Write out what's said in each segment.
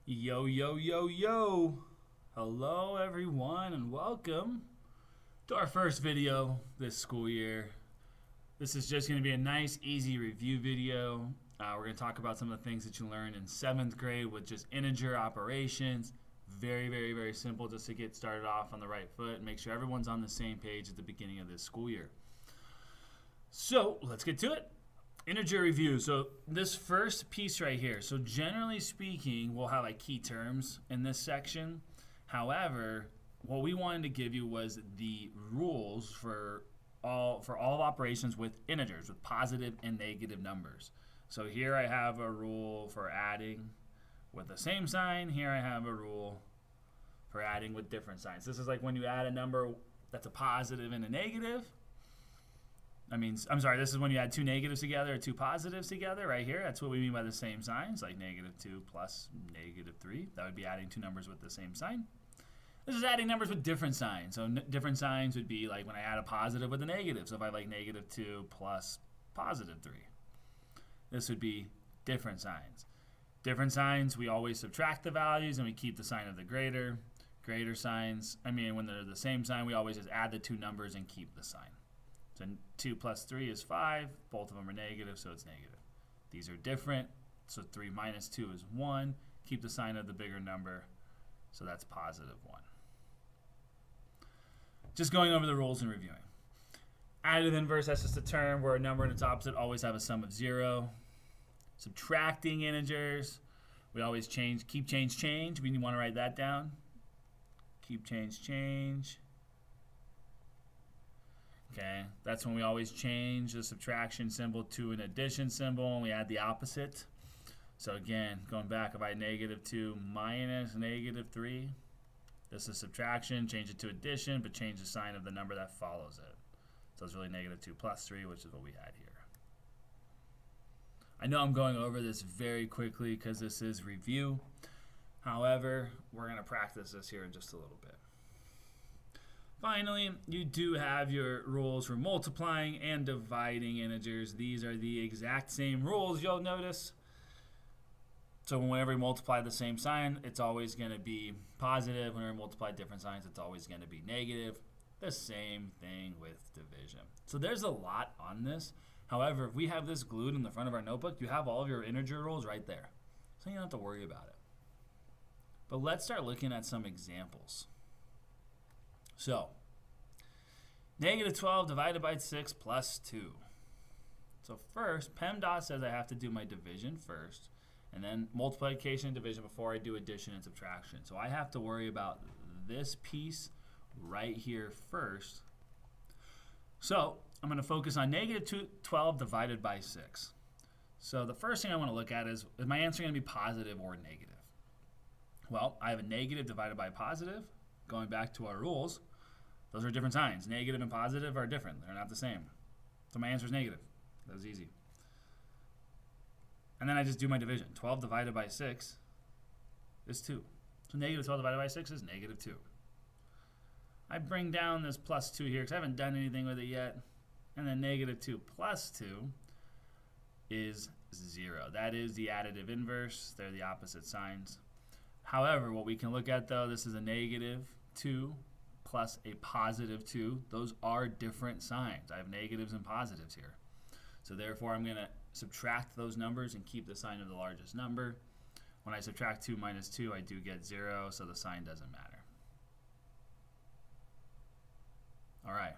Yo, yo, yo, yo. Hello, everyone, and welcome to our first video this school year. This is just going to be a nice, easy review video. We're going to talk about some of the things that you learned in 7th grade with just integer operations. Very, very, very simple just to get started off on the right foot and make sure everyone's on the same page at the beginning of this school year. So, let's get to it. Integer review. So this first piece right here. So generally speaking, we'll have like key terms in this section. However, what we wanted to give you was the rules for all operations with integers, with positive and negative numbers. So here I have a rule for adding with the same sign. Here I have a rule for adding with different signs. This is like when you add a number that's a positive and a negative. This is when you add two negatives together or two positives together right here. That's what we mean by the same signs, like -2 plus -3. That would be adding two numbers with the same sign. This is adding numbers with different signs. So different signs would be like when I add a positive with a negative. So if I have like -2 plus +3. This would be different signs. Different signs, we always subtract the values and we keep the sign of the greater. Greater signs, when they're the same sign, we always just add the two numbers and keep the sign. So 2 plus 3 is 5. Both of them are negative, so it's negative. These are different. So 3 minus 2 is 1. Keep the sign of the bigger number, so that's +1. Just going over the rules and reviewing. Additive inverse, that's just a term where a number and its opposite always have a sum of 0. Subtracting integers, we always keep, change. We want to write that down. Keep, change. Okay, that's when we always change the subtraction symbol to an addition symbol and we add the opposite. So again, going back, if I had -2 minus -3, this is subtraction, change it to addition, but change the sign of the number that follows it. So it's really -2 plus 3, which is what we had here. I know I'm going over this very quickly because this is review. However, we're going to practice this here in just a little bit. Finally, you do have your rules for multiplying and dividing integers. These are the exact same rules, you'll notice. So whenever we multiply the same sign, it's always going to be positive. Whenever we multiply different signs, it's always going to be negative. The same thing with division. So there's a lot on this. However, if we have this glued in the front of our notebook, you have all of your integer rules right there. So you don't have to worry about it. But let's start looking at some examples. So, -12 divided by 6 plus 2. So first, PEMDAS says I have to do my division first, and then multiplication and division before I do addition and subtraction. So I have to worry about this piece right here first. So I'm going to focus on -12 divided by 6. So the first thing I want to look at is my answer going to be positive or negative? Well, I have a negative divided by positive. Going back to our rules, those are different signs. Negative and positive are different. They're not the same. So my answer is negative. That was easy. And then I just do my division. 12 divided by 6 is 2. So -12 divided by 6 is -2. I bring down this plus 2 here because I haven't done anything with it yet. And then -2 plus 2 is 0. That is the additive inverse. They're the opposite signs. However, what we can look at though, this is a -2 plus a +2. Those are different signs. I have negatives and positives here. So therefore, I'm going to subtract those numbers and keep the sign of the largest number. When I subtract 2 minus 2, I do get 0, so the sign doesn't matter. All right.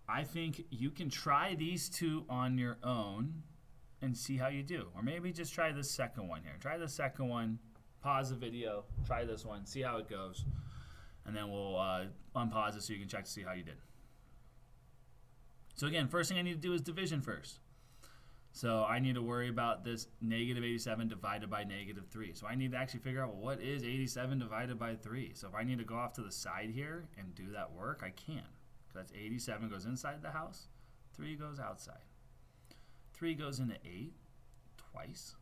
I think you can try these two on your own and see how you do. Or maybe just try this second one here. Try the second one, pause the video, try this one, see how it goes. And then we'll unpause it so you can check to see how you did. So again, first thing I need to do is division first. So I need to worry about this -87 divided by -3. So I need to actually figure out, well, what is 87 divided by 3? So if I need to go off to the side here and do that work, I can. Because that's 87 goes inside the house, 3 goes outside. 3 goes into 8 twice.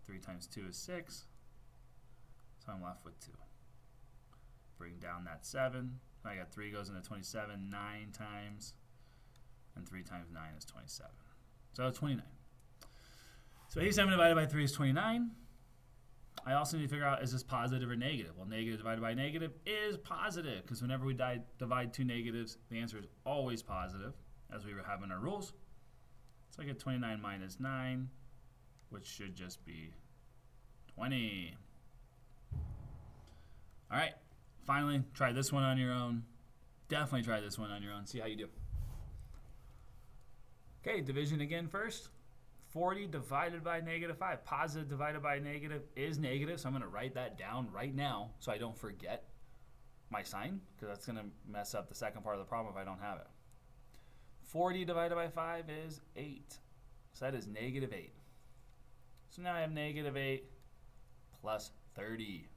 3 times 2 is 6. So I'm left with 2. Bring down that 7. I got 3 goes into 27 9 times. And 3 times 9 is 27. So 29. So 87 divided by 3 is 29. I also need to figure out, is this positive or negative? Well, negative divided by negative is positive, because whenever we divide two negatives, the answer is always positive, as we have in our rules. So I get 29 minus 9, which should just be 20. All right, finally, try this one on your own. Definitely try this one on your own. See how you do. Okay, division again first. 40 divided by negative 5. Positive divided by negative is negative, so I'm going to write that down right now so I don't forget my sign, because that's going to mess up the second part of the problem if I don't have it. 40 divided by 5 is 8. So that is negative 8. So now I have negative 8 plus 30.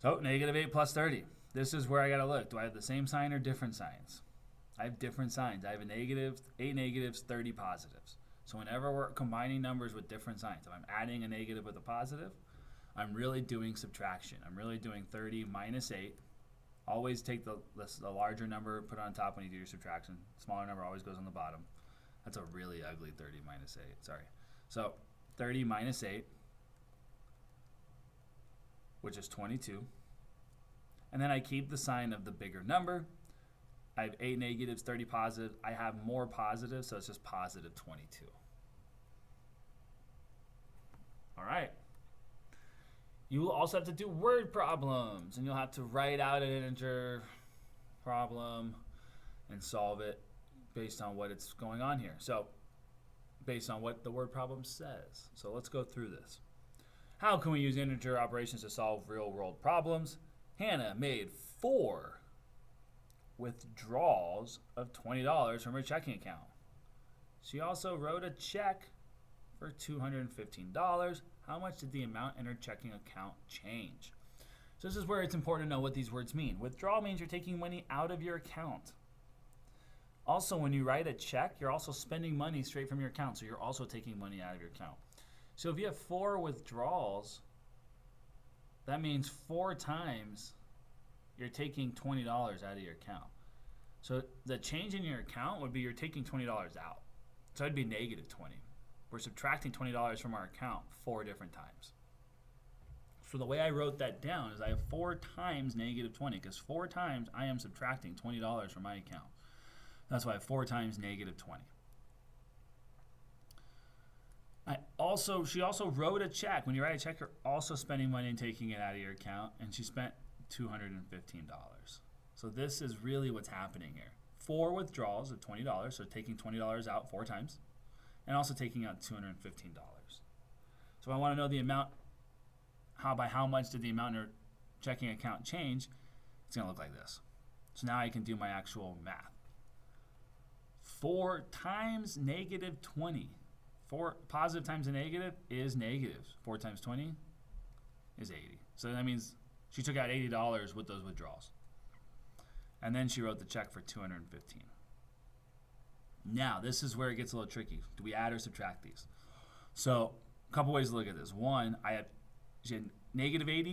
So negative 8 plus 30. This is where I got to look. Do I have the same sign or different signs? I have different signs. I have a negative, 8 negatives, 30 positives. So whenever we're combining numbers with different signs, if I'm adding a negative with a positive, I'm really doing subtraction. I'm really doing 30 minus 8. Always take the larger number, put it on top when you do your subtraction. Smaller number always goes on the bottom. That's a really ugly 30 minus 8. Sorry. So 30 minus 8, which is 22. And then I keep the sign of the bigger number. I have 8 negatives, 30 positives. I have more positives, so it's just positive 22. All right. You will also have to do word problems, and you'll have to write out an integer problem and solve it based on what it's going on here. So based on what the word problem says. So let's go through this. How can we use integer operations to solve real-world problems? Hannah made 4 withdrawals of $20 from her checking account. She also wrote a check for $215. How much did the amount in her checking account change? So this is where it's important to know what these words mean. Withdrawal means you're taking money out of your account. Also, when you write a check, you're also spending money straight from your account, so you're also taking money out of your account. So if you have 4 withdrawals, that means 4 times you're taking $20 out of your account. So the change in your account would be you're taking $20 out. So it'd be negative 20. We're subtracting $20 from our account 4 different times. So the way I wrote that down is I have 4 times negative 20, because 4 times I am subtracting $20 from my account. That's why I have 4 times negative 20. She also wrote a check. When you write a check, you're also spending money and taking it out of your account, and she spent $215. So this is really what's happening here. 4 withdrawals of $20, so taking $20 out 4 times, and also taking out $215. So if I want to know the amount, by how much did the amount in her checking account change, it's going to look like this. So now I can do my actual math. 4 times negative 20. 4 positive times a negative is negative. 4 times 20 is 80. So that means she took out $80 with those withdrawals. And then she wrote the check for $215. Now, this is where it gets a little tricky. Do we add or subtract these? So, a couple ways to look at this. One, she had negative 80.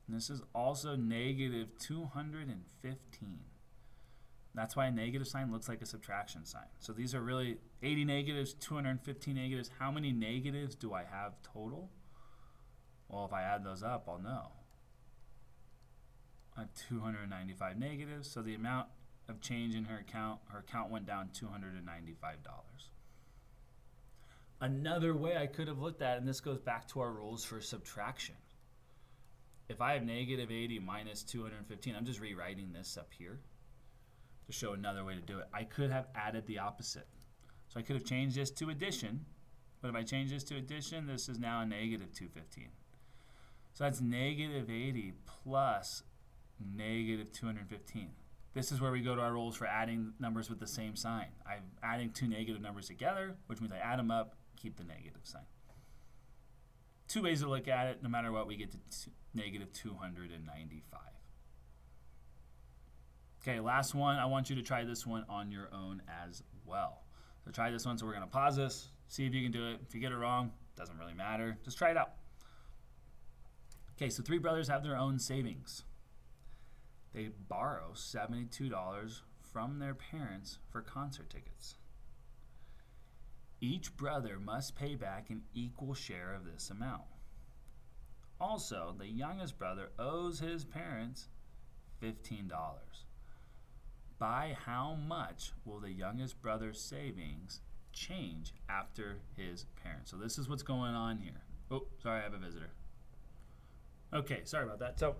And this is also negative 215. That's why a negative sign looks like a subtraction sign. So these are really 80 negatives, 215 negatives. How many negatives do I have total? Well, if I add those up, I'll know. I have 295 negatives, so the amount of change in her account went down $295. Another way I could have looked at it, and this goes back to our rules for subtraction. If I have negative 80 minus 215, I'm just rewriting this up here to show another way to do it. I could have added the opposite. So I could have changed this to addition, but if I change this to addition, this is now a negative 215. So that's negative 80 plus negative 215. This is where we go to our rules for adding numbers with the same sign. I'm adding 2 negative numbers together, which means I add them up, keep the negative sign. 2 ways to look at it. No matter what, we get to negative 295. Okay, last one. I want you to try this one on your own as well. So try this one. So we're going to pause this, see if you can do it. If you get it wrong, doesn't really matter. Just try it out. Okay, so 3 brothers have their own savings. They borrow $72 from their parents for concert tickets. Each brother must pay back an equal share of this amount. Also, the youngest brother owes his parents $15. By how much will the youngest brother's savings change after his parents? So this is what's going on here. Oh, sorry, I have a visitor. Okay, sorry about that. So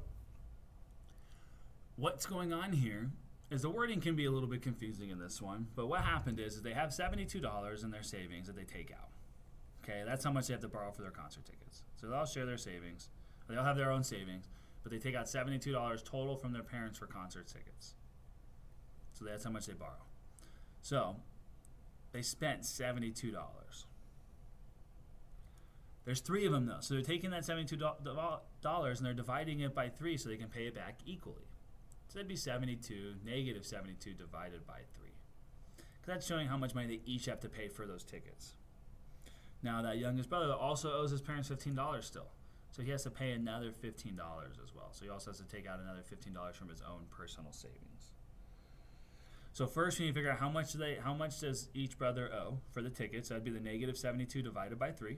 what's going on here is the wording can be a little bit confusing in this one, but what happened is they have $72 in their savings that they take out. Okay, that's how much they have to borrow for their concert tickets. So they'll share their savings. They'll have their own savings, but they take out $72 total from their parents for concert tickets. So that's how much they borrow. So they spent $72. There's 3 of them though, so they're taking that $72 and they're dividing it by 3 so they can pay it back equally. So that'd be 72, negative 72 divided by 3. Because that's showing how much money they each have to pay for those tickets. Now that youngest brother also owes his parents $15 still. So he has to pay another $15 as well. So he also has to take out another $15 from his own personal savings. So first we need to figure out how much does each brother owe for the tickets. So that'd be the negative 72 divided by 3.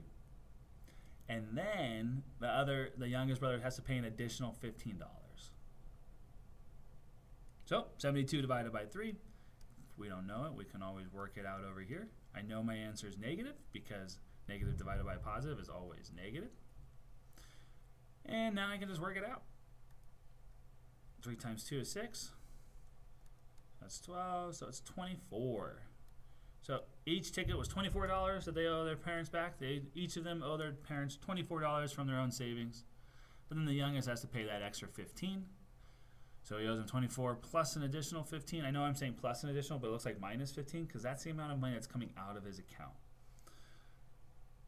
And then the youngest brother has to pay an additional $15. So 72 divided by 3. If we don't know it, we can always work it out over here. I know my answer is negative because negative divided by positive is always negative. And now I can just work it out. 3 times 2 is 6. That's 12, so it's 24. So each ticket was $24 that they owe their parents back. Each of them owe their parents $24 from their own savings. But then the youngest has to pay that extra 15. So he owes them 24 plus an additional 15. I know I'm saying plus an additional, but it looks like minus 15 because that's the amount of money that's coming out of his account.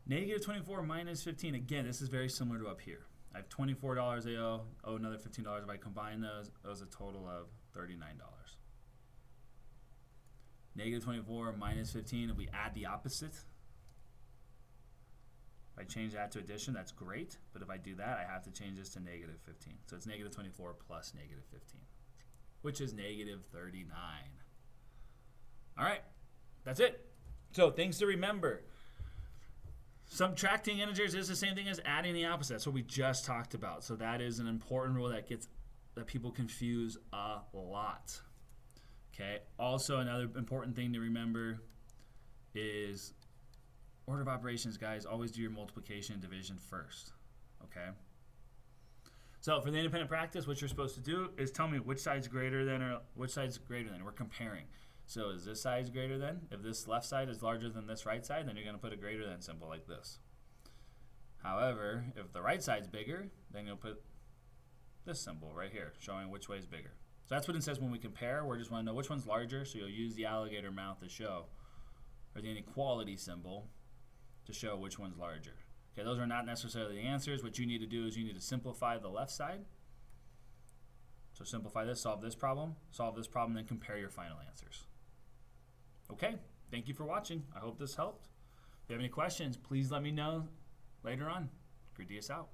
Negative 24 minus 15. Again, this is very similar to up here. I have $24 they owe another $15. If I combine those, it was a total of $39. Negative 24 minus 15, if we add the opposite, if I change that to addition, that's great. But if I do that, I have to change this to negative 15. So it's negative 24 plus negative 15, which is negative 39. All right, that's it. So things to remember. Subtracting integers is the same thing as adding the opposite. That's what we just talked about. So that is an important rule that people confuse a lot. Okay. Also, another important thing to remember is order of operations, guys. Always do your multiplication and division first. Okay. So for the independent practice, what you're supposed to do is tell me which side's greater than or which side's greater than. We're comparing. So is this side greater than? If this left side is larger than this right side, then you're going to put a greater than symbol like this. However, if the right side's bigger, then you'll put this symbol right here, showing which way is bigger. So that's what it says when we compare. We just want to know which one's larger, so you'll use the alligator mouth to show, or the inequality symbol to show which one's larger. Okay, those are not necessarily the answers. What you need to do is you need to simplify the left side. So simplify this, solve this problem, then compare your final answers. Okay, thank you for watching. I hope this helped. If you have any questions, please let me know later on. Greedius out.